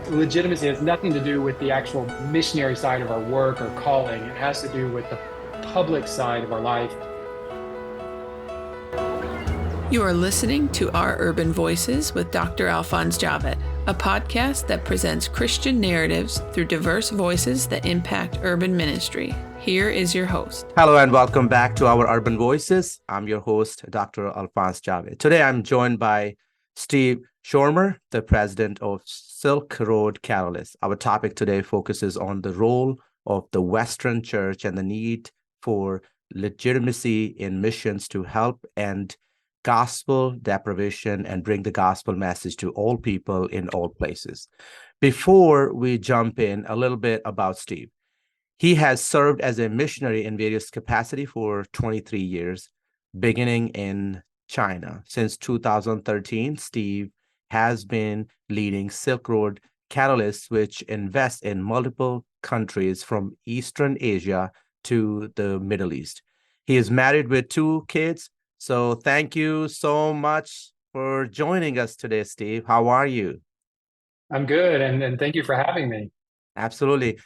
Legitimacy has nothing to do with the actual missionary side of our work or calling. It has to do with the public side of our life. You are listening to Our Urban Voices with Dr. Alphonse Javed, a podcast that presents Christian narratives through diverse voices that impact urban ministry. Here is your host. Hello and welcome back to Our Urban Voices. I'm your host, Dr. Alphonse Javed. Today I'm joined by Steve Schirmer, the president of Silk Road Catalyst. Our topic today focuses on the role of the Western Church and the need for legitimacy in missions to help end gospel deprivation and bring the gospel message to all people in all places. Before we jump in, a little bit about Steve. He has served as a missionary in various capacities for 23 years, beginning in China. Since 2013, Steve has been leading Silk Road Catalyst, which invests in multiple countries from Eastern Asia to the Middle East. He is married with 2 kids. So thank you so much for joining us today, Steve. How are you? I'm good, and thank you for having me. Absolutely.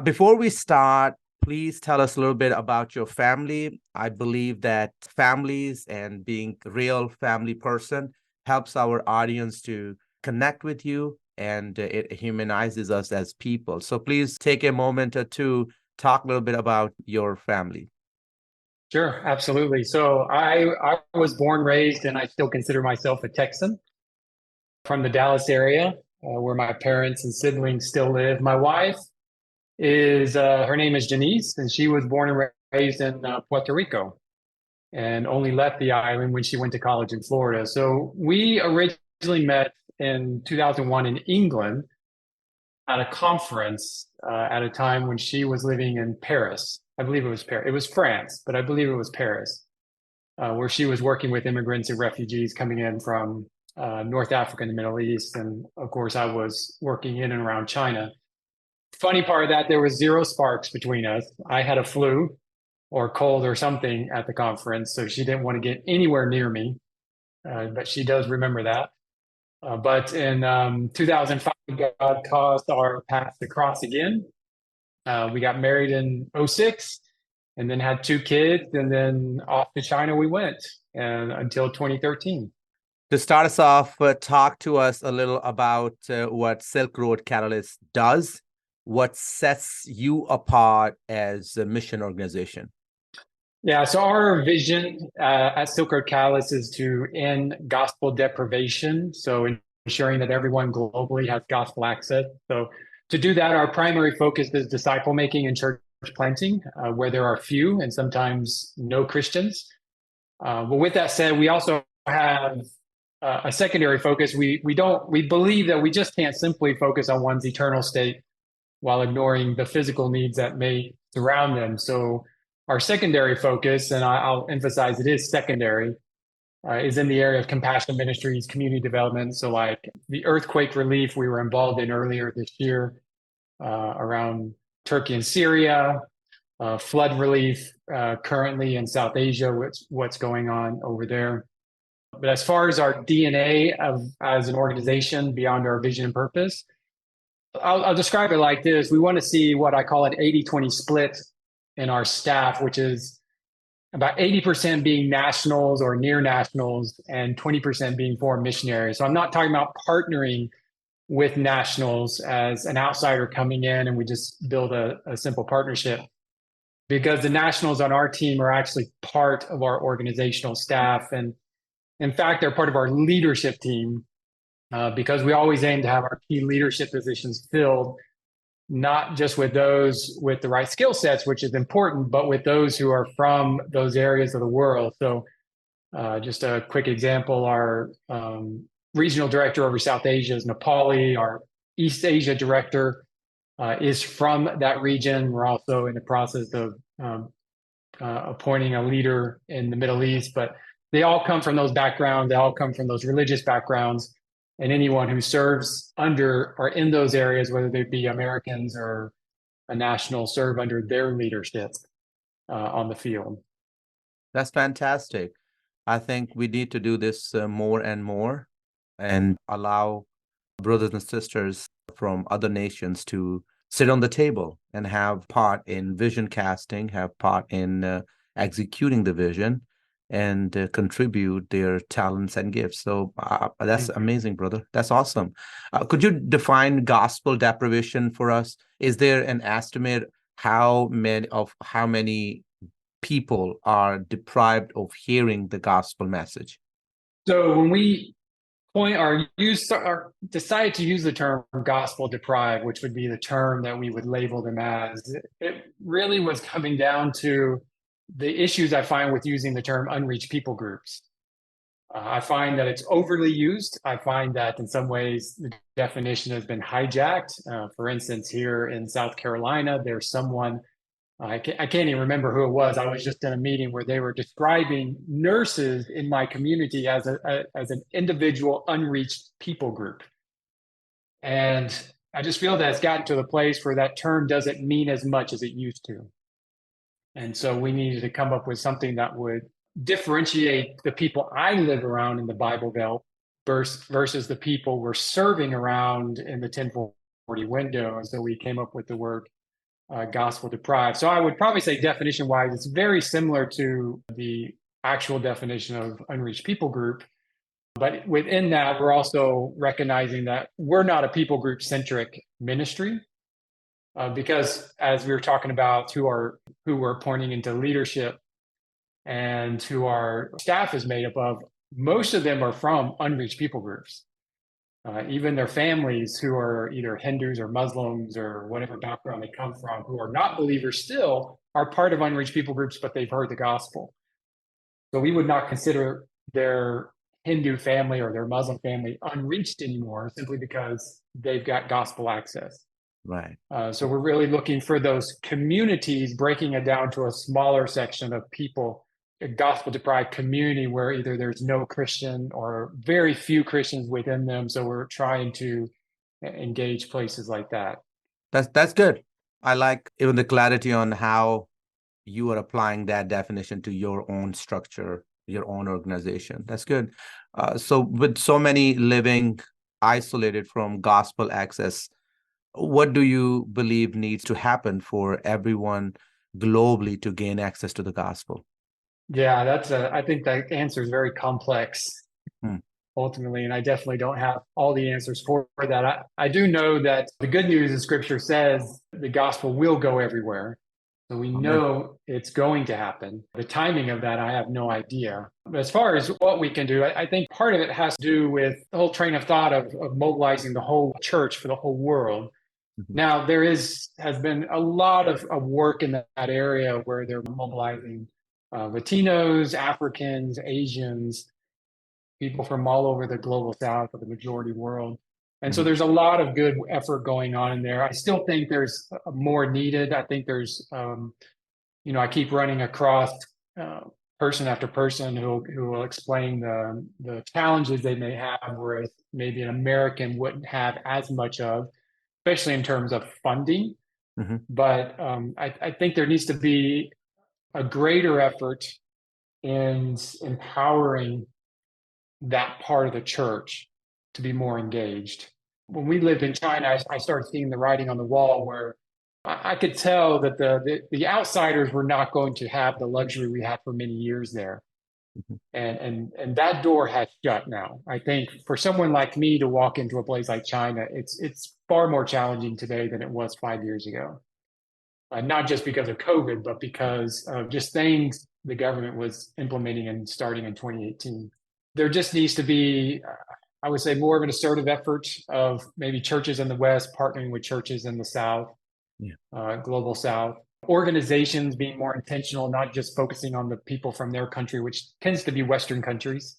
Before we start, please tell us a little bit about your family. I believe that families and being a real family person helps our audience to connect with you, and it humanizes us as people. So please take a moment or two, talk a little bit about your family. Sure, absolutely. So I was born, raised, and I still consider myself a Texan from the Dallas area, where my parents and siblings still live. My wife is, her name is Janice, and she was born and raised in Puerto Rico and only left the island when she went to college in Florida. So we originally met in 2001 in England at a conference at a time when she was living in Paris. I believe it was Paris. It was France, but I believe it was Paris, where she was working with immigrants and refugees coming in from North Africa and the Middle East. And of course, I was working in and around China. Funny part of that, there was zero sparks between us. I had a flu or cold or something at the conference, so she didn't want to get anywhere near me. But she does remember that. But in 2005, God caused our paths to cross again. We got married in 2006 and then had 2 kids, and then off to China we went until 2013. To start us off, talk to us a little about what Silk Road Catalyst does. What sets you apart as a mission organization? Yeah, so our vision at Silk Road Catalyst is to end gospel deprivation. So ensuring that everyone globally has gospel access. So to do that, our primary focus is disciple making and church planting, where there are few and sometimes no Christians. But with that said, we also have a secondary focus. We believe that we just can't simply focus on one's eternal state while ignoring the physical needs that may surround them. So our secondary focus, and I'll emphasize it is secondary, is in the area of compassion ministries, community development. So like the earthquake relief we were involved in earlier this year around Turkey and Syria, flood relief currently in South Asia, what's going on over there. But as far as our DNA as an organization beyond our vision and purpose, I'll describe it like this. We want to see what I call an 80-20 split in our staff, which is about 80% being nationals or near nationals and 20% being foreign missionaries. So I'm not talking about partnering with nationals as an outsider coming in and we just build a simple partnership, because the nationals on our team are actually part of our organizational staff. And in fact, they're part of our leadership team because we always aim to have our key leadership positions filled, not just with those with the right skill sets, which is important, but with those who are from those areas of the world. So just a quick example, our regional director over South Asia is Nepali. Our East Asia director is from that region. We're also in the process of appointing a leader in the Middle East, but they all come from those backgrounds. They all come from those religious backgrounds. And anyone who serves under or in those areas, whether they be Americans or a national, serve under their leadership on the field. That's fantastic. I think we need to do this more and more and allow brothers and sisters from other nations to sit on the table and have part in vision casting, have part in executing the vision, and contribute their talents and gifts. So that's amazing, brother. That's awesome. Could you define gospel deprivation for us? Is there an estimate how many people are deprived of hearing the gospel message? So when we decide to use the term gospel deprived, which would be the term that we would label them as, it really was coming down to the issues I find with using the term unreached people groups. I find that it's overly used. I find that in some ways the definition has been hijacked. For instance, here in South Carolina, there's someone, I can't even remember who it was. I was just in a meeting where they were describing nurses in my community as an individual unreached people group. And I just feel that it's gotten to the place where that term doesn't mean as much as it used to. And so we needed to come up with something that would differentiate the people I live around in the Bible Belt versus the people we're serving around in the 1040 window. And so we came up with the word gospel deprived. So I would probably say definition wise, it's very similar to the actual definition of unreached people group. But within that, we're also recognizing that we're not a people group centric ministry. Because as we were talking about who we're appointing into leadership and who our staff is made up of, most of them are from unreached people groups. Even their families who are either Hindus or Muslims or whatever background they come from, who are not believers still, are part of unreached people groups, but they've heard the gospel. So we would not consider their Hindu family or their Muslim family unreached anymore simply because they've got gospel access. Right. So we're really looking for those communities, breaking it down to a smaller section of people, a gospel deprived community where either there's no Christian or very few Christians within them. So we're trying to engage places like that. That's good. I like even the clarity on how you are applying that definition to your own structure, your own organization. That's good. So with so many living isolated from gospel access, what do you believe needs to happen for everyone globally to gain access to the gospel? Yeah, I think that answer is very complex ultimately, and I definitely don't have all the answers for that. I do know that the good news in Scripture says the gospel will go everywhere. So we know it's going to happen. The timing of that, I have no idea. But as far as what we can do, I think part of it has to do with the whole train of thought of mobilizing the whole church for the whole world. Now, there has been a lot of work in that area where they're mobilizing Latinos, Africans, Asians, people from all over the global south of the majority world. And so there's a lot of good effort going on in there. I still think there's more needed. I think there's, I keep running across person after person who will explain the challenges they may have, whereas maybe an American wouldn't have as much of, especially in terms of funding. But I think there needs to be a greater effort in empowering that part of the church to be more engaged. When we lived in China, I started seeing the writing on the wall where I could tell that the outsiders were not going to have the luxury we had for many years there. And that door has shut now. I think for someone like me to walk into a place like China, it's far more challenging today than it was 5 years ago. Not just because of COVID, but because of just things the government was implementing and starting in 2018. There just needs to be, I would say, more of an assertive effort of maybe churches in the West partnering with churches in the South, global South. Organizations being more intentional, not just focusing on the people from their country, which tends to be Western countries,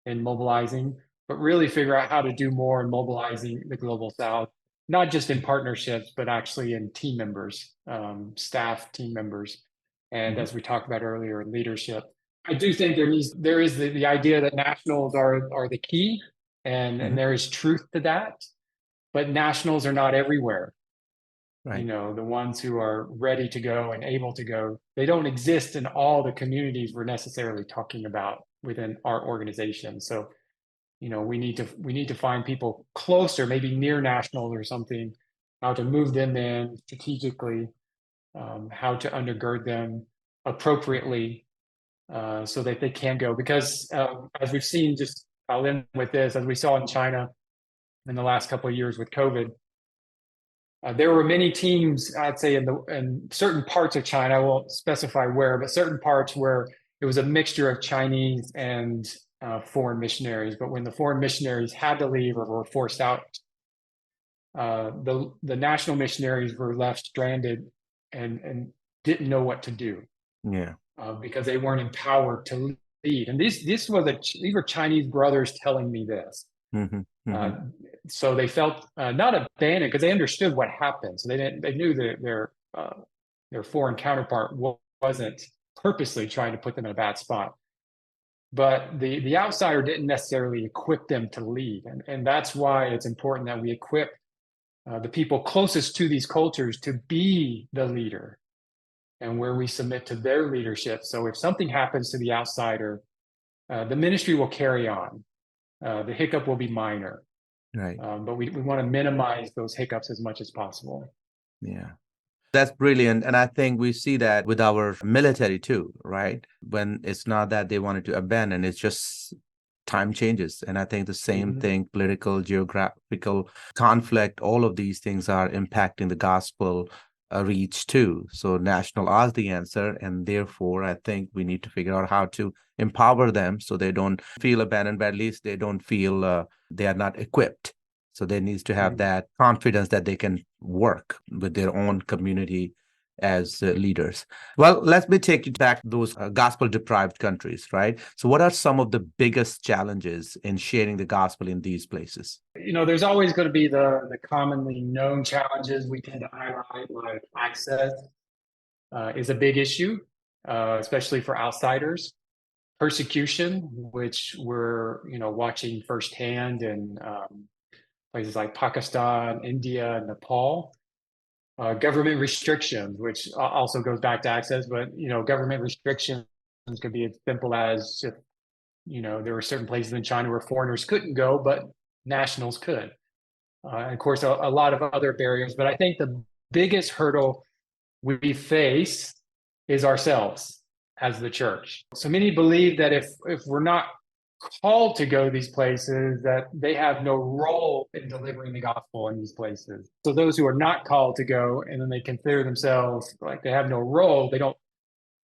in mobilizing, but really figure out how to do more in mobilizing the global South, not just in partnerships, but actually in team members, staff team members. And as we talked about earlier, leadership. I do think there is the idea that nationals are the key, and there is truth to that, but nationals are not everywhere. Right. The ones who are ready to go and able to go, they don't exist in all the communities we're necessarily talking about within our organization. So, we need to find people closer, maybe near nationals or something, how to move them in strategically, how to undergird them appropriately, so that they can go. Because as we've seen, just I'll end with this, as we saw in China in the last couple of years with COVID, there were many teams, I'd say, in certain parts of China, I won't specify where, but certain parts where it was a mixture of Chinese and foreign missionaries. But when the foreign missionaries had to leave or were forced out, the national missionaries were left stranded and didn't know what to do. Yeah. Because they weren't empowered to lead. And these were Chinese brothers telling me this. Mm-hmm. Mm-hmm. So they felt not abandoned, because they understood what happened. So they knew that their foreign counterpart wasn't purposely trying to put them in a bad spot. But the outsider didn't necessarily equip them to lead. And that's why it's important that we equip the people closest to these cultures to be the leader, and where we submit to their leadership. So if something happens to the outsider, the ministry will carry on. The hiccup will be minor. Right. But we want to minimize those hiccups as much as possible. Yeah. That's brilliant. And I think we see that with our military too, right? When it's not that they wanted to abandon, it's just time changes. And I think the same thing, political, geographical conflict, all of these things are impacting the gospel reach too. So national are the answer. And therefore, I think we need to figure out how to empower them so they don't feel abandoned, but at least they don't feel they are not equipped. So they need to have that confidence that they can work with their own community as leaders. Well, let me take you back to those gospel deprived countries, right? So what are some of the biggest challenges in sharing the gospel in these places? There's always going to be the commonly known challenges we tend to highlight, like access is a big issue, especially for outsiders. Persecution, which we're watching firsthand in places like Pakistan, India, and Nepal. Government restrictions, which also goes back to access, but government restrictions could be as simple as if there were certain places in China where foreigners couldn't go, but nationals could. And of course, a lot of other barriers. But I think the biggest hurdle we face is ourselves as the church. So many believe that if we're not called to go these places, that they have no role in delivering the gospel in these places. So those who are not called to go, and then they consider themselves like they have no role, they don't,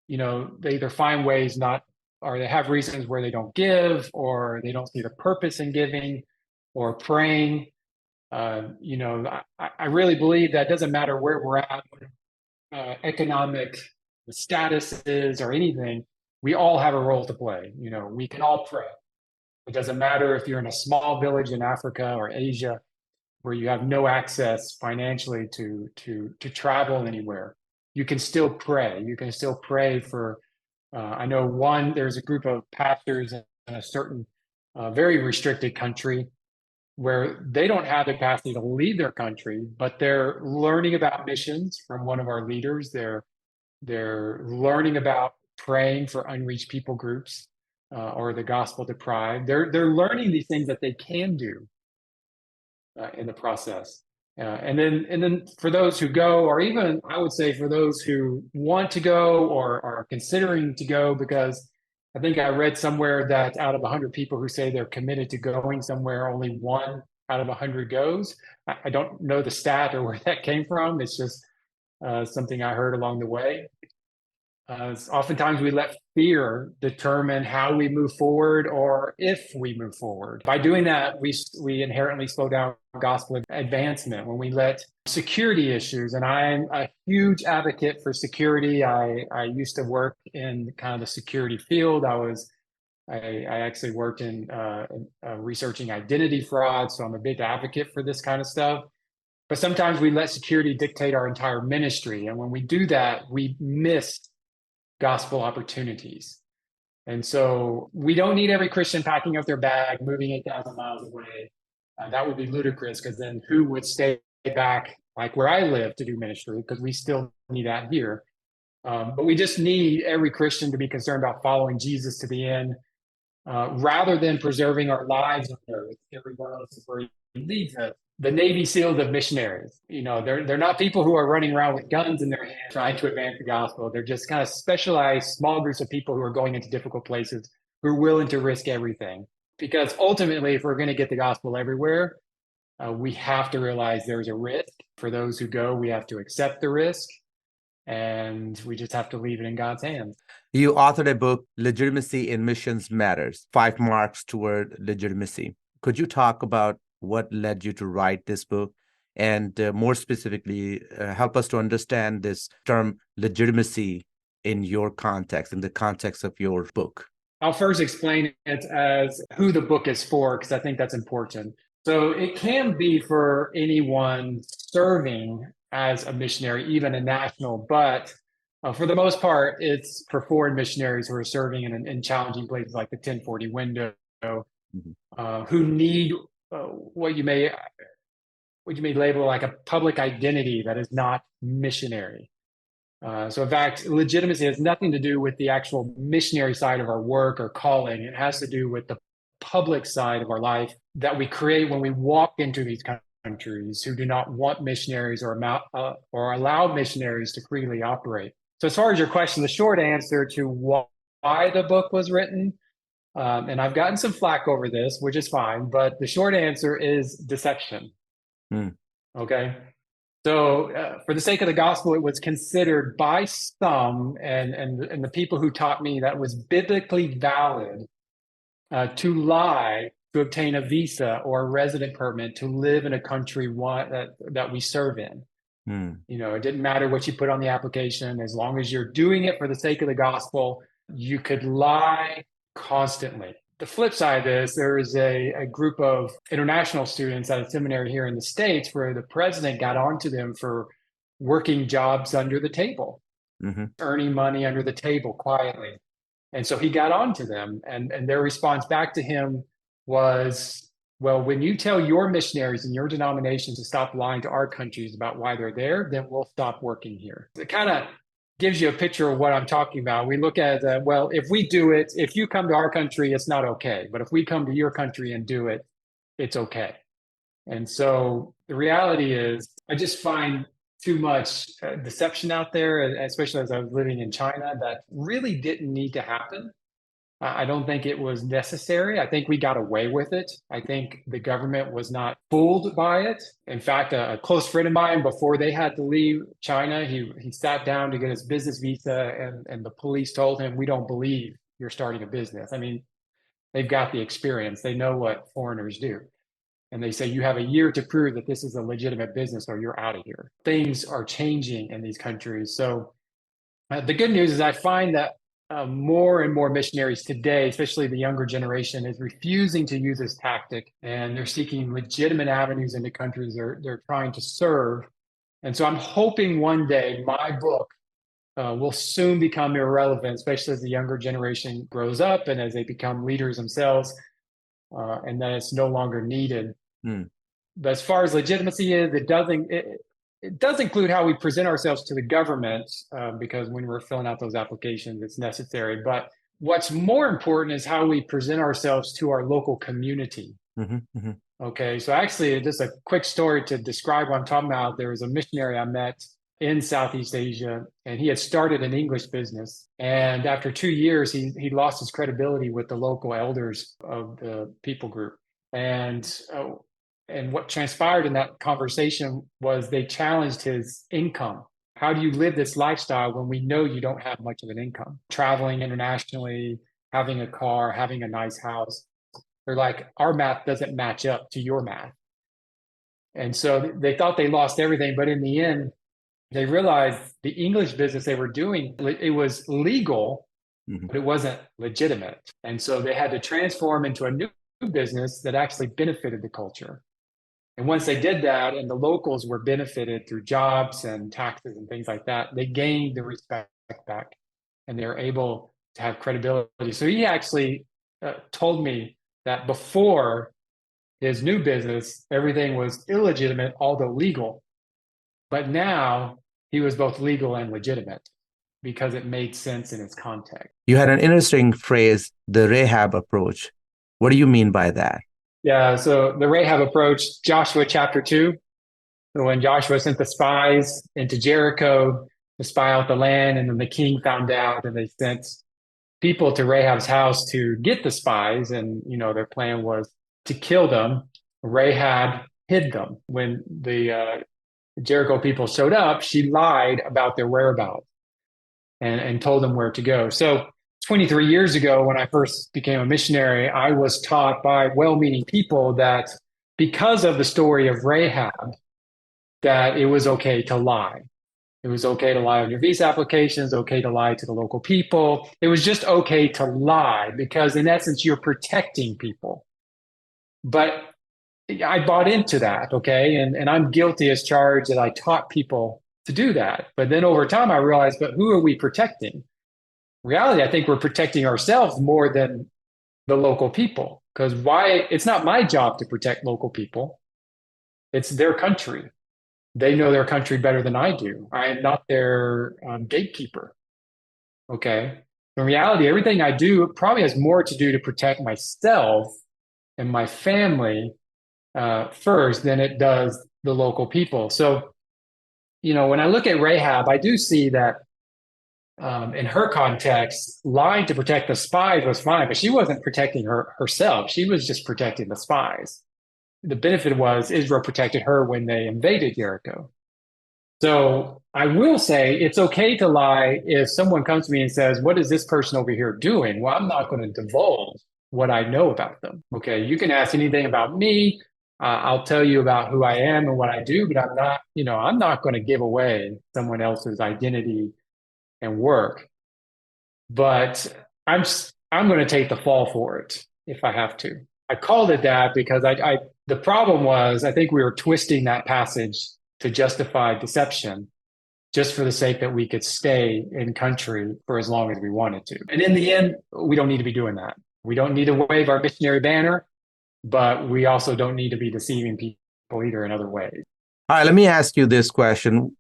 they either find ways not, or they have reasons where they don't give, or they don't see the purpose in giving or praying. I really believe that it doesn't matter where we're at, economic status is or anything, we all have a role to play. We can all pray. It doesn't matter if you're in a small village in Africa or Asia where you have no access financially to travel anywhere. You can still pray. You can still pray for, I know there's a group of pastors in a certain very restricted country where they don't have the capacity to lead their country, but they're learning about missions from one of our leaders. They're learning about praying for unreached people groups or the gospel deprived. They're learning these things that they can do in the process. And then for those who go, or even I would say for those who want to go or are considering to go, because I think I read somewhere that out of 100 people who say they're committed to going somewhere, only 1 out of 100 goes. I don't know the stat or where that came from. It's just something I heard along the way. Oftentimes we let fear determine how we move forward or if we move forward. By doing that, we inherently slow down gospel advancement. When we let security issues, and I'm a huge advocate for security. I used to work in kind of the security field. I actually worked in researching identity fraud, so I'm a big advocate for this kind of stuff. But sometimes we let security dictate our entire ministry. And when we do that, we miss gospel opportunities. And so we don't need every Christian packing up their bag, moving 8,000 miles away. That would be ludicrous, because then who would stay back like where I live to do ministry? Because we still need that here. But we just need every Christian to be concerned about following Jesus to the end. rather than preserving our lives on earth, regardless of where he leads us. The Navy SEALs of missionaries, they're not people who are running around with guns in their hands trying to advance the gospel. They're just kind of specialized small groups of people who are going into difficult places, who are willing to risk everything. Because ultimately, if we're going to get the gospel everywhere, we have to realize there's a risk. For those who go, we have to accept the risk, and we just have to leave it in God's hands. You authored a book, Legitimacy in Missions Matters, 5 Marks Toward Legitimacy. Could you talk about what led you to write this book? And more specifically, help us to understand this term legitimacy in your context, in the context of your book. I'll first explain it as who the book is for, because I think that's important. So it can be for anyone serving as a missionary, even a national, but for the most part, it's for foreign missionaries who are serving in challenging places like the 1040 window, who need what you may label like a public identity that is not missionary. So in fact, legitimacy has nothing to do with the actual missionary side of our work or calling. It has to do with the public side of our life that we create when we walk into these countries who do not want missionaries or allow missionaries to freely operate. So as far as your question, the short answer to why the book was written, and I've gotten some flack over this, which is fine, but the short answer is deception. Okay. So for the sake of the gospel, it was considered by some and the people who taught me that it was biblically valid to lie to obtain a visa or a resident permit to live in a country that we serve in. It didn't matter what you put on the application. As long as you're doing it for the sake of the gospel, you could lie constantly. The flip side of this, there is a group of international students at a seminary here in the States where the president got onto them for working jobs under the table, earning money under the table quietly. And so he got onto them, and their response back to him was, well, when you tell your missionaries in your denomination to stop lying to our countries about why they're there, then we'll stop working here. It kind of gives you a picture of what I'm talking about. We look at, well, if we do it, if you come to our country, it's not okay. But if we come to your country and do it, it's okay. And so the reality is, I just find too much deception out there, especially as I was living in China, that really didn't need to happen. I don't think it was necessary. I think we got away with it. I think the government was not fooled by it. In fact, a close friend of mine, before they had to leave China, he sat down to get his business visa, and the police told him, "We don't believe you're starting a business." I mean, they've got the experience. They know what foreigners do. And they say, you have a year to prove that this is a legitimate business or you're out of here. Things are changing in these countries. So the good news is I find that more and more missionaries today, especially the younger generation, is refusing to use this tactic, and they're seeking legitimate avenues into countries they're trying to serve. And so I'm hoping one day my book will soon become irrelevant, especially as the younger generation grows up and as they become leaders themselves, and that it's no longer needed. But as far as legitimacy is, it does include how we present ourselves to the government, because when we're filling out those applications, it's necessary. But what's more important is how we present ourselves to our local community. Okay, so actually, just a quick story to describe what I'm talking about. There was a missionary I met in Southeast Asia, and he had started an English business. And after 2 years, he lost his credibility with the local elders of the people group. And what transpired in that conversation was they challenged his income. How do you live this lifestyle when we know you don't have much of an income? Traveling internationally, having a car, having a nice house. They're like, our math doesn't match up to your math. And so they thought they lost everything. But in the end, they realized the English business they were doing, it was legal, but it wasn't legitimate. And so they had to transform into a new business that actually benefited the culture. And once they did that, and the locals were benefited through jobs and taxes and things like that, they gained the respect back, and they were able to have credibility. So he actually told me that before his new business, everything was illegitimate, although legal. But now he was both legal and legitimate. because it made sense in its context. You had an interesting phrase, the Rahab approach. What do you mean by that? Yeah, so the Rahab approach, Joshua chapter 2, when Joshua sent the spies into Jericho to spy out the land, and then the king found out, and they sent people to Rahab's house to get the spies, and their plan was to kill them. Rahab hid them. When the Jericho people showed up, she lied about their whereabouts and told them where to go. So 23 years ago, when I first became a missionary, I was taught by well-meaning people that because of the story of Rahab, that it was okay to lie. It was okay to lie on your visa applications, okay to lie to the local people. It was just okay to lie because in essence, you're protecting people. But I bought into that, okay? And I'm guilty as charged that I taught people to do that. But then over time, I realized, but who are we protecting? In reality, I think we're protecting ourselves more than the local people. Because it's not my job to protect local people. It's their country. They know their country better than I do. I am not their gatekeeper. Okay. In reality, everything I do probably has more to do to protect myself and my family first than it does the local people. So, when I look at Rahab, I do see that in her context, lying to protect the spies was fine, but she wasn't protecting herself. She was just protecting the spies. The benefit was Israel protected her when they invaded Jericho. So I will say it's okay to lie if someone comes to me and says, what is this person over here doing? Well, I'm not going to divulge what I know about them. Okay, you can ask anything about me. I'll tell you about who I am and what I do, but I'm not going to give away someone else's identity and work. But I'm going to take the fall for it if I have to. I called it that because the problem was, I think we were twisting that passage to justify deception just for the sake that we could stay in country for as long as we wanted to. And in the end, we don't need to be doing that. We don't need to wave our missionary banner, but we also don't need to be deceiving people either in other ways. All right, let me ask you this question.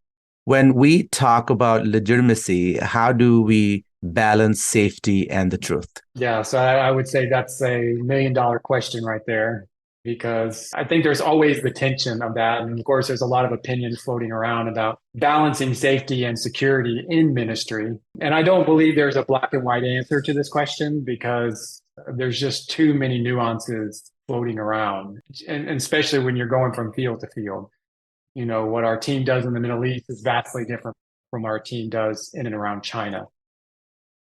When we talk about legitimacy, how do we balance safety and the truth? Yeah, so I would say that's a $1 million question right there, because I think there's always the tension of that. And of course, there's a lot of opinions floating around about balancing safety and security in ministry. And I don't believe there's a black and white answer to this question because there's just too many nuances floating around, and especially when you're going from field to field. What our team does in the Middle East is vastly different from what our team does in and around China.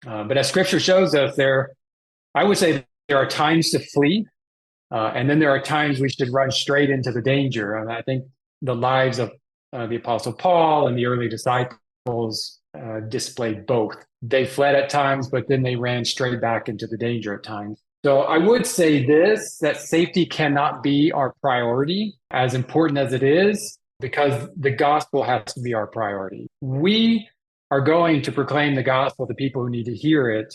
But as scripture shows us I would say there are times to flee, and then there are times we should run straight into the danger. And I think the lives of the Apostle Paul and the early disciples displayed both. They fled at times, but then they ran straight back into the danger at times. So I would say that safety cannot be our priority, as important as it is, because the gospel has to be our priority. We are going to proclaim the gospel to people who need to hear it.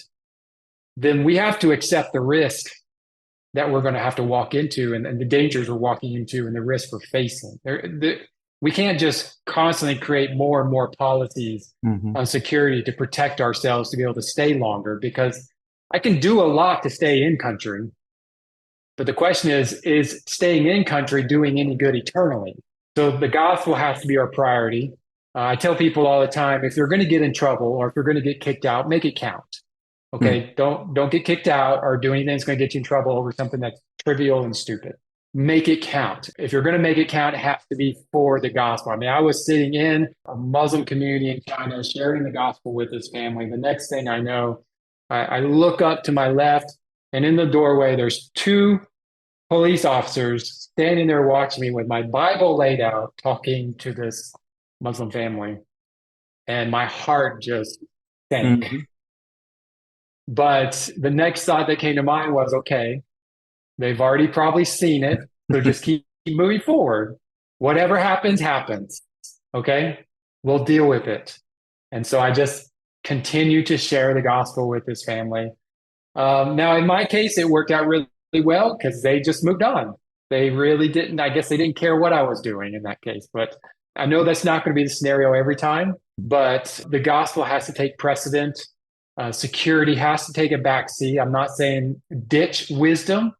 Then we have to accept the risk that we're going to have to walk into and the dangers we're walking into and the risk we're facing. We can't just constantly create more and more policies on security to protect ourselves to be able to stay longer, because I can do a lot to stay in country. But the question is staying in country doing any good eternally? So the gospel has to be our priority. I tell people all the time, if you're going to get in trouble or if you're going to get kicked out, make it count. Okay, don't get kicked out or do anything that's going to get you in trouble over something that's trivial and stupid. Make it count. If you're going to make it count, it has to be for the gospel. I mean, I was sitting in a Muslim community in China, sharing the gospel with this family. The next thing I know, I look up to my left, and in the doorway, there's 2 police officers standing there watching me with my Bible laid out, talking to this Muslim family. And my heart just sank. But the next thought that came to mind was, okay, they've already probably seen it, so just keep moving forward. Whatever happens, happens. Okay, we'll deal with it. And so I just continue to share the gospel with this family. Now, in my case, it worked out really well because they just moved on. They really didn't. I guess they didn't care what I was doing in that case. But I know that's not going to be the scenario every time, but the gospel has to take precedent. Security has to take a backseat. I'm not saying ditch wisdom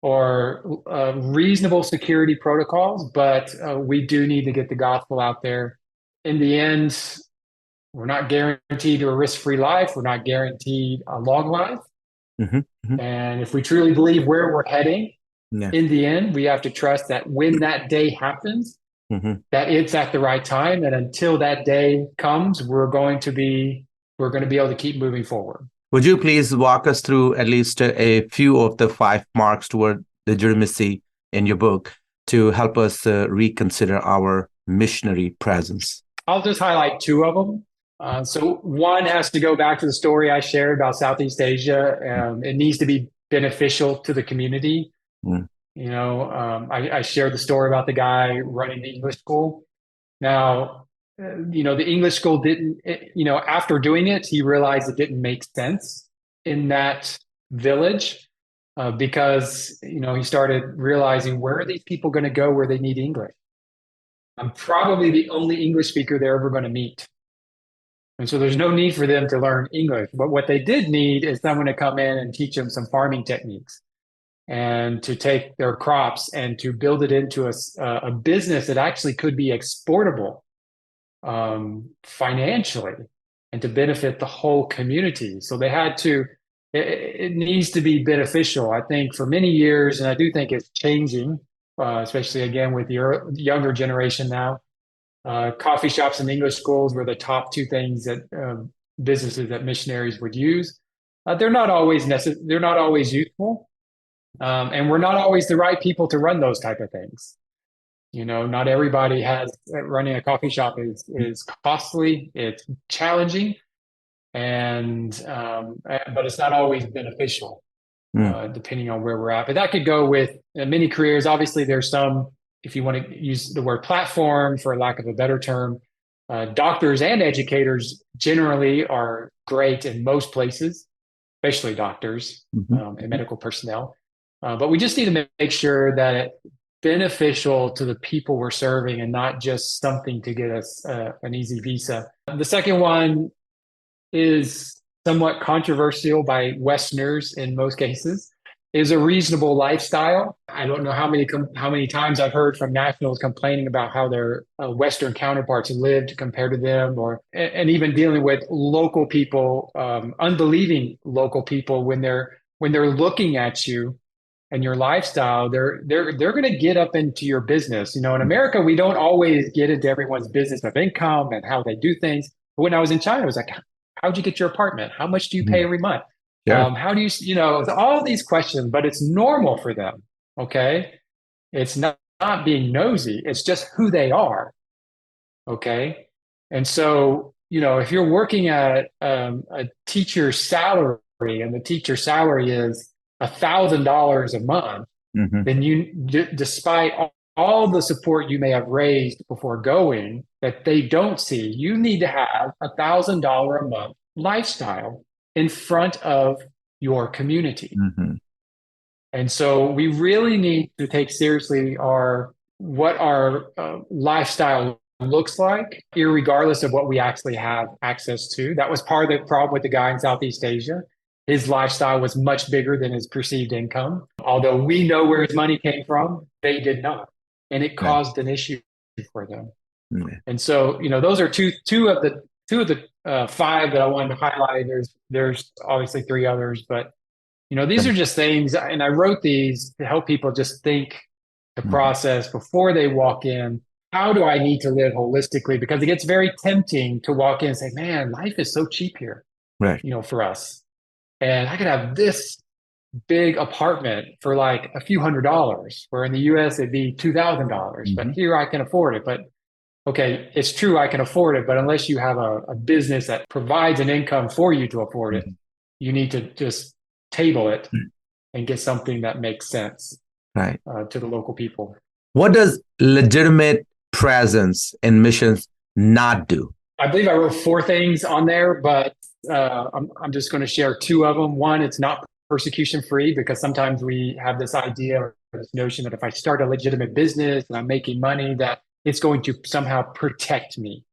or reasonable security protocols, but we do need to get the gospel out there. In the end, we're not guaranteed a risk-free life. We're not guaranteed a long life. And if we truly believe where we're heading, in the end, we have to trust that when that day happens, that it's at the right time. And until that day comes, we're going to be able to keep moving forward. Would you please walk us through at least a few of the 5 marks toward legitimacy in your book to help us reconsider our missionary presence? I'll just highlight 2 of them. So one has to go back to the story I shared about Southeast Asia. It needs to be beneficial to the community. I shared the story about the guy running the English school. Now, the English school didn't, after doing it, he realized it didn't make sense in that village because, he started realizing, where are these people going to go where they need English? I'm probably the only English speaker they're ever going to meet. And so there's no need for them to learn English. But what they did need is someone to come in and teach them some farming techniques and to take their crops and to build it into a business that actually could be exportable financially and to benefit the whole community. So they had to, it needs to be beneficial, I think, for many years. And I do think it's changing, especially again with the younger generation now. Coffee shops and English schools were the top 2 things that businesses that missionaries would use. They're not always they're not always useful. And we're not always the right people to run those type of things. Not everybody has running a coffee shop is costly, it's challenging, and but it's not always beneficial, depending on where we're at. But that could go with many careers. Obviously, there's some, if you want to use the word platform for lack of a better term, doctors and educators generally are great in most places, especially doctors and medical personnel. But we just need to make sure that it's beneficial to the people we're serving and not just something to get us an easy visa. The second one is somewhat controversial by Westerners in most cases, is a reasonable lifestyle. I don't know how many times I've heard from nationals complaining about how their Western counterparts lived compared to them, and even dealing with local people, unbelieving local people when they're looking at you and your lifestyle, they're going to get up into your business. In America, we don't always get into everyone's business of income and how they do things. But when I was in China, I was like, how'd you get your apartment? How much do you pay every month? Yeah. How do you, all these questions, but it's normal for them. Okay. It's not being nosy. It's just who they are. Okay. And so, if you're working at a teacher's salary and the teacher's salary is $1,000 a month, then despite all the support you may have raised before going that they don't see, you need to have $1,000 a month lifestyle in front of your community. And so we really need to take seriously what our lifestyle looks like, irregardless of what we actually have access to. That was part of the problem with the guy in Southeast Asia. His lifestyle was much bigger than his perceived income. Although we know where his money came from, they did not. And it caused an issue for them. And so, those are two of the 5 that I wanted to highlight. There's obviously 3 others, but these are just things, and I wrote these to help people just think the process before they walk in. How do I need to live holistically? Because it gets very tempting to walk in and say, man, life is so cheap here, right? For us. And I could have this big apartment for like a few $100s, where in the US it'd be $2,000, but here I can afford it. But okay, it's true, I can afford it, but unless you have a business that provides an income for you to afford it, you need to just table it and get something that makes sense, right, to the local people. What does legitimate presence in missions not do? I believe I wrote 4 things on there, but I'm just going to share 2 of them. One, it's not persecution free, because sometimes we have this idea or this notion that if I start a legitimate business and I'm making money, that it's going to somehow protect me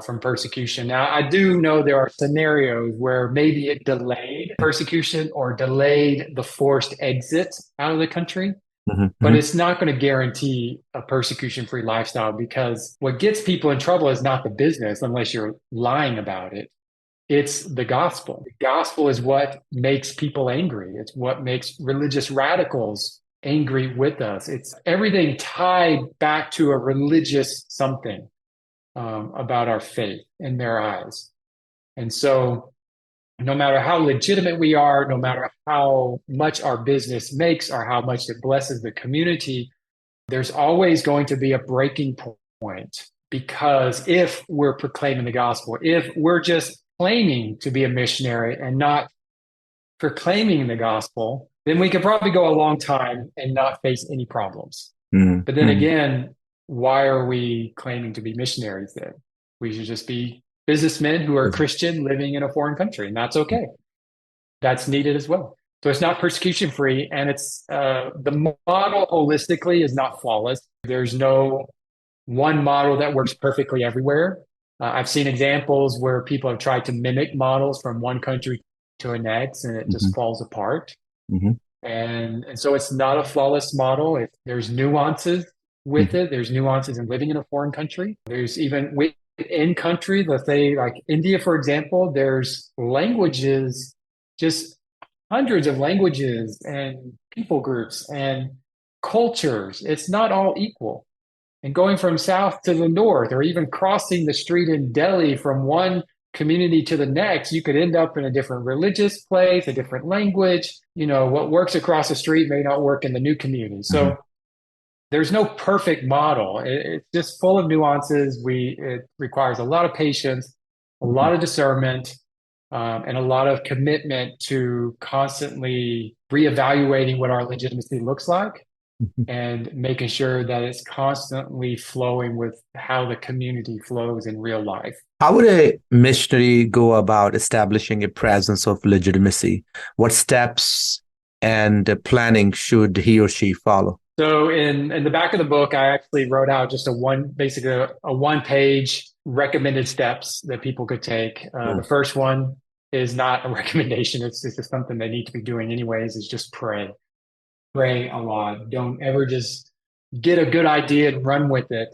from persecution. Now, I do know there are scenarios where maybe it delayed persecution or delayed the forced exit out of the country, but it's not going to guarantee a persecution-free lifestyle, because what gets people in trouble is not the business, unless you're lying about it. It's the gospel. The gospel is what makes people angry. It's what makes religious radicals angry with us. It's everything tied back to a religious something about our faith in their eyes. And so no matter how legitimate we are, no matter how much our business makes or how much it blesses the community, there's always going to be a breaking point. Because if we're proclaiming the gospel, if we're just claiming to be a missionary and not proclaiming the gospel, then we could probably go a long time and not face any problems. But then again, why are we claiming to be missionaries then? We should just be businessmen who are Christian living in a foreign country, and that's okay. That's needed as well. So it's not persecution free, and it's the model holistically is not flawless. There's no one model that works perfectly everywhere. I've seen examples where people have tried to mimic models from one country to the next, and it just falls apart. And so it's not a flawless model. There's nuances with it. There's nuances in living in a foreign country. There's even within country, let's say like India, for example, there's languages, just hundreds of languages and people groups and cultures. It's not all equal. And going from south to the north, or even crossing the street in Delhi from one community to the next, you could end up in a different religious place, a different language. What works across the street may not work in the new community. So there's no perfect model. It's just full of nuances. It requires a lot of patience, a lot of discernment, and a lot of commitment to constantly reevaluating what our legitimacy looks like and making sure that it's constantly flowing with how the community flows in real life. How would a missionary go about establishing a presence of legitimacy? What steps and planning should he or she follow? So in the back of the book, I actually wrote out just a one-page recommended steps that people could take. The first one is not a recommendation. It's just something they need to be doing anyways, is just pray. Pray a lot. Don't ever just get a good idea and run with it.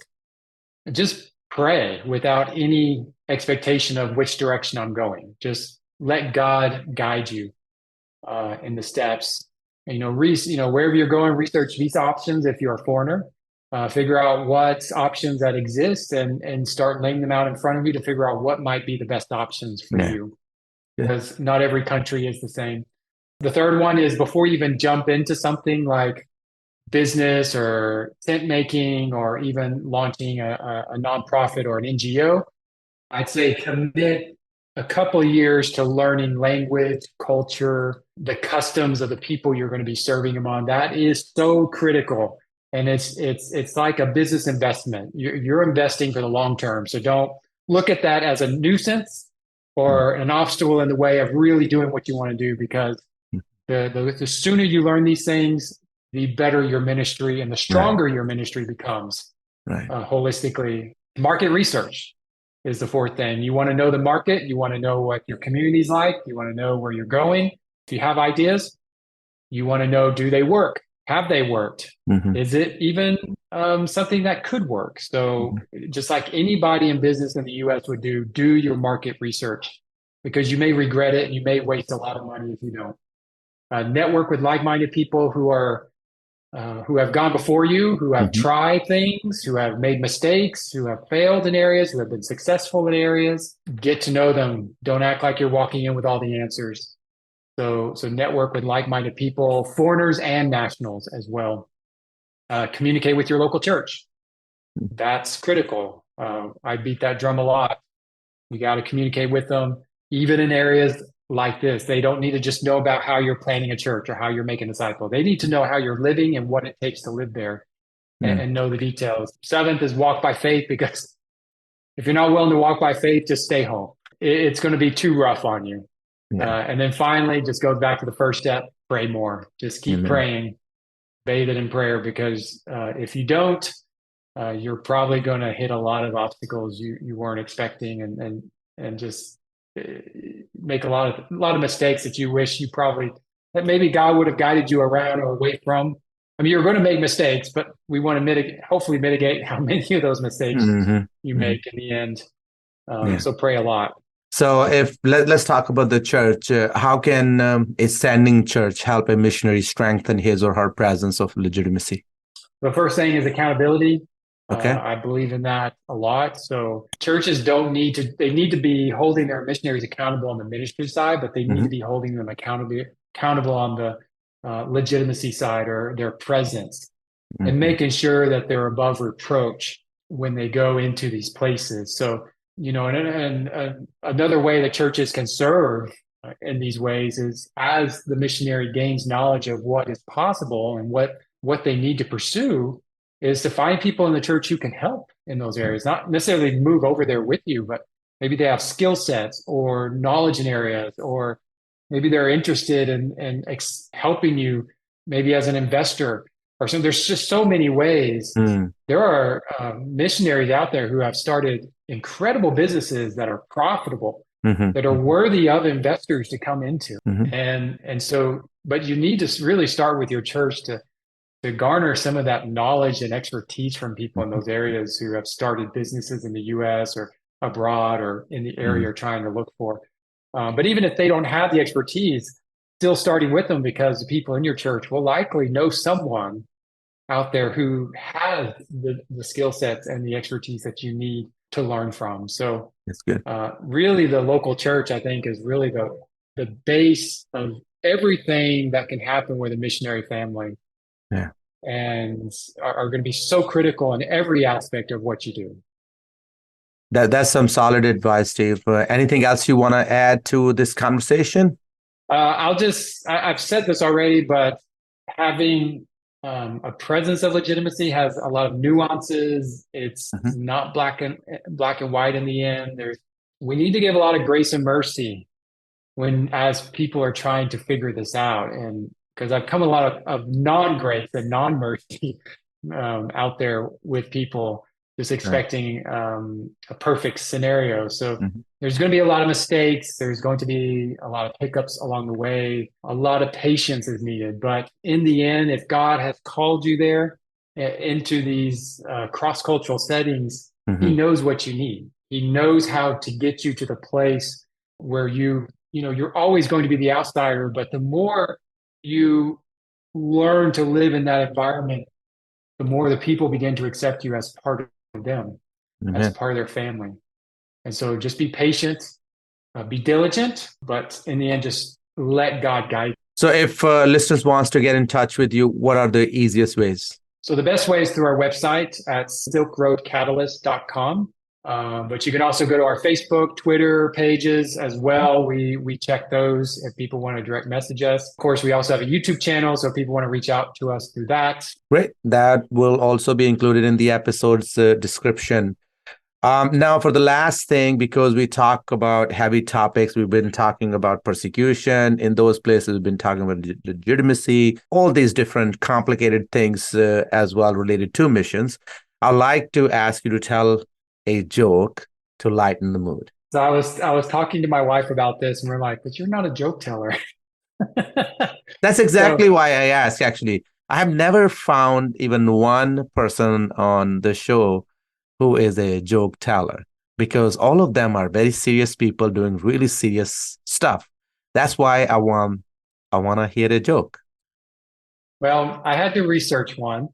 Just pray without any expectation of which direction I'm going. Just let God guide you in the steps. Wherever you're going, research visa options if you're a foreigner. Figure out what options that exist and start laying them out in front of you to figure out what might be the best options for you. Because not every country is the same. The third one is, before you even jump into something like business or tent making or even launching a nonprofit or an NGO, I'd say commit a couple of years to learning language, culture, the customs of the people you're going to be serving them on. That is so critical. And it's like a business investment. You're investing for the long term. So don't look at that as a nuisance or an obstacle in the way of really doing what you want to do, because the sooner you learn these things, the better your ministry and the stronger your ministry becomes holistically. Market research is the fourth thing. You want to know the market. You want to know what your community's like. You want to know where you're going. If you have ideas, you want to know, do they work? Have they worked? Is it even something that could work? So just like anybody in business in the US would do your market research, because you may regret it and you may waste a lot of money if you don't. Network with like-minded people who have gone before you, who have tried things, who have made mistakes, who have failed in areas, who have been successful in areas. Get to know them. Don't act like you're walking in with all the answers. So network with like-minded people, foreigners and nationals as well. Communicate with your local church. That's critical. I beat that drum a lot. You got to communicate with them, even in areas like this. They don't need to just know about how you're planning a church or how you're making disciples. They need to know how you're living and what it takes to live there and know the details. Seventh is walk by faith, because if you're not willing to walk by faith, just stay home. It's going to be too rough on you. And then finally, just goes back to the first step, pray more. Just keep praying, bathe it in prayer, because if you don't, you're probably going to hit a lot of obstacles you weren't expecting, and just make a lot of mistakes that you wish that maybe God would have guided you around or away from. I mean, you're going to make mistakes, but we want to hopefully mitigate how many of those mistakes you make in the end. So pray a lot. So let's talk about the church. How can a standing church help a missionary strengthen his or her presence of legitimacy? The first thing is accountability. Okay. I believe in that a lot. So churches they need to be holding their missionaries accountable on the ministry side, but they need to be holding them accountable on the legitimacy side, or their presence, and making sure that they're above reproach when they go into these places. So, and another way that churches can serve in these ways is, as the missionary gains knowledge of what is possible and what they need to pursue, is to find people in the church who can help in those areas, not necessarily move over there with you, but maybe they have skill sets or knowledge in areas, or maybe they're interested in helping you, maybe as an investor or something. There's just so many ways. There are missionaries out there who have started incredible businesses that are profitable, that are worthy of investors to come into. And so, but you need to really start with your church to garner some of that knowledge and expertise from people in those areas who have started businesses in the US or abroad or in the area you're trying to look for. But even if they don't have the expertise, still starting with them, because the people in your church will likely know someone out there who has the skill sets and the expertise that you need to learn from. So that's good. Really, the local church, I think, is really the base of everything that can happen with a missionary family. Yeah. And are going to be so critical in every aspect of what you do. That's some solid advice, Steve. Anything else you want to add to this conversation? I've said this already, but having a presence of legitimacy has a lot of nuances. It's not black and white in the end. We need to give a lot of grace and mercy as people are trying to figure this out. And because I've come a lot of non-grace and non-mercy out there with people just expecting a perfect scenario. So there's going to be a lot of mistakes. There's going to be a lot of hiccups along the way. A lot of patience is needed. But in the end, if God has called you there into these cross-cultural settings, He knows what you need. He knows how to get you to the place where you're always going to be the outsider, but the more you learn to live in that environment, the more the people begin to accept you as part of them, as part of their family. And so just be patient, be diligent, but in the end, just let God guide you. So if listeners wants to get in touch with you, what are the easiest ways? So the best way is through our website at silkroadcatalyst.com. But you can also go to our Facebook, Twitter pages as well. We check those if people want to direct message us. Of course, we also have a YouTube channel, so if people want to reach out to us through that. Great. That will also be included in the episode's description. Now, for the last thing, because we talk about heavy topics, we've been talking about persecution in those places, we've been talking about legitimacy, all these different complicated things as well related to missions. I'd like to ask you to tell a joke to lighten the mood. So I was talking to my wife about this, and we're like, but you're not a joke teller. That's exactly why I asked, actually. I have never found even one person on the show who is a joke teller, because all of them are very serious people doing really serious stuff. That's why I want to hear a joke. Well, I had to research one.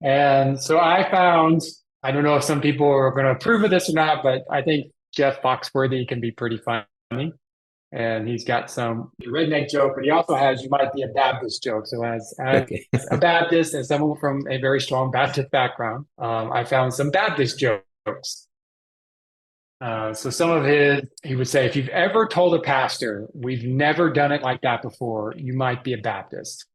And so I found, I don't know if some people are going to approve of this or not, but I think Jeff Foxworthy can be pretty funny. And he's got some redneck joke, but he also has, you might be a Baptist joke. So as a Baptist and someone from a very strong Baptist background, I found some Baptist jokes. So some of he would say, if you've ever told a pastor, we've never done it like that before, you might be a Baptist.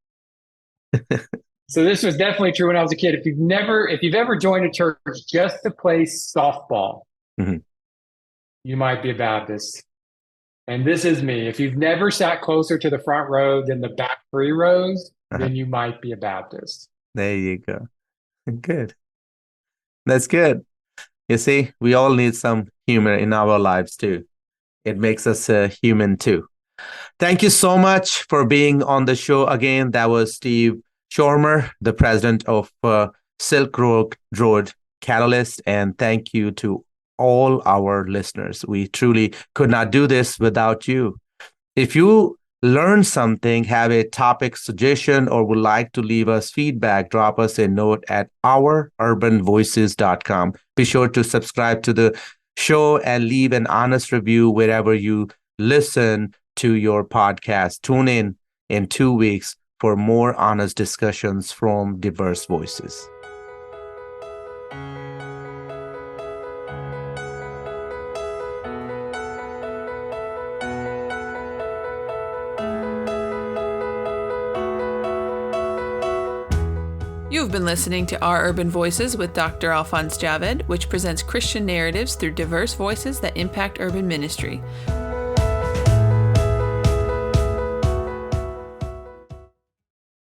So this was definitely true when I was a kid. If you've ever joined a church just to play softball, you might be a Baptist. And this is me. If you've never sat closer to the front row than the back 3 rows, then you might be a Baptist. There you go. Good. That's good. You see, we all need some humor in our lives too. It makes us human too. Thank you so much for being on the show again. That was Steve Schirmer, the president of Silk Road Catalyst. And thank you to all our listeners. We truly could not do this without you. If you learned something, have a topic suggestion, or would like to leave us feedback, drop us a note at oururbanvoices.com. Be sure to subscribe to the show and leave an honest review wherever you listen to your podcast. Tune in 2 weeks for more honest discussions from diverse voices. You've been listening to Our Urban Voices with Dr. Alphonse Javed, which presents Christian narratives through diverse voices that impact urban ministry.